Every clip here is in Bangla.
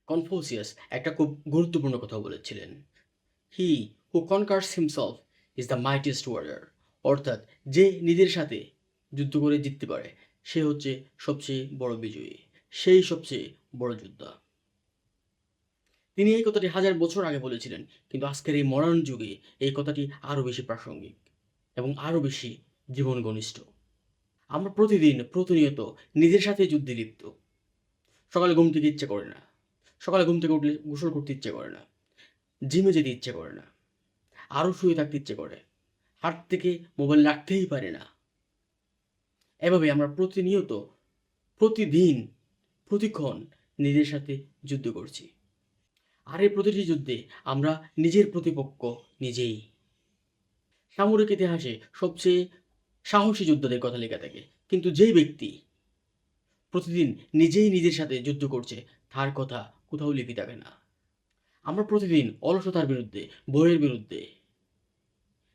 কনফুসিয়াস একটা খুব গুরুত্বপূর্ণ কথা বলেছিলেন। He who conquers himself is the mightiest warrior. অর্থাৎ যে নিজের সাথে যুদ্ধ করে জিততে পারে সে হচ্ছে সবচেয়ে বড় বিজয়ী, সেই সবচেয়ে বড় যোদ্ধা। তিনি এই কথাটি হাজার বছর আগে বলেছিলেন, কিন্তু আজকের এই মডার্ন যুগে এই কথাটি আরও বেশি প্রাসঙ্গিক এবং আরও বেশি জীবন ঘনিষ্ঠ। আমরা প্রতিদিন প্রতিনিয়ত নিজের সাথে যুদ্ধে লিপ্ত। সকালে ঘুম থেকে ইচ্ছে করে না, সকালে ঘুম থেকে উঠলে গোসল করতে ইচ্ছে করে না, জিমে যেতে ইচ্ছে করে না, আরও শুয়ে থাকতে ইচ্ছে করে, হাত থেকে মোবাইল রাখতেই পারে না। এভাবে আমরা প্রতিনিয়ত, প্রতিদিন, প্রতিক্ষণ নিজের সাথে যুদ্ধ করছি। আর এই প্রতিটি যুদ্ধে আমরা নিজের প্রতিপক্ষ নিজেই। সামরিক ইতিহাসে সবচেয়ে সাহসী যোদ্ধাদের কথা লেখা থাকে, কিন্তু যেই ব্যক্তি প্রতিদিন নিজেই নিজের সাথে যুদ্ধ করছে তার কথা কোথাও লিপি থাকে না। আমরা প্রতিদিন অলসতার বিরুদ্ধে, ভয়ের বিরুদ্ধে,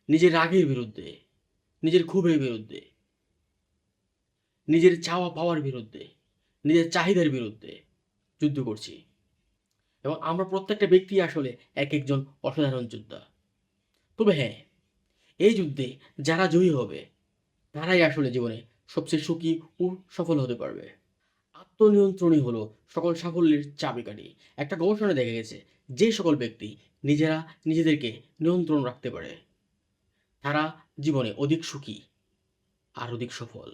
নিজের রাগের বিরুদ্ধে, নিজের ক্ষোভের বিরুদ্ধে, নিজের চাওয়া পাওয়ার বিরুদ্ধে, নিজের চাহিদার বিরুদ্ধে যুদ্ধ করছি। এবং আমরা প্রত্যেকটা ব্যক্তি আসলে এক একজন অসাধারণ যোদ্ধা। তবে হ্যাঁ, এই যুদ্ধে যারা জয়ী হবে তারাই আসলে জীবনে সবচেয়ে সুখী ও সফল হতে পারবে। আত্মনিয়ন্ত্রণই হলো সকল সাফল্যের চাবিকাঠি। একটা গবেষণায় দেখা গেছে, যে সকল ব্যক্তি নিজেরা নিজেদেরকে নিয়ন্ত্রণ রাখতে পারে তারা জীবনে অধিক সুখী আর অধিক সফল।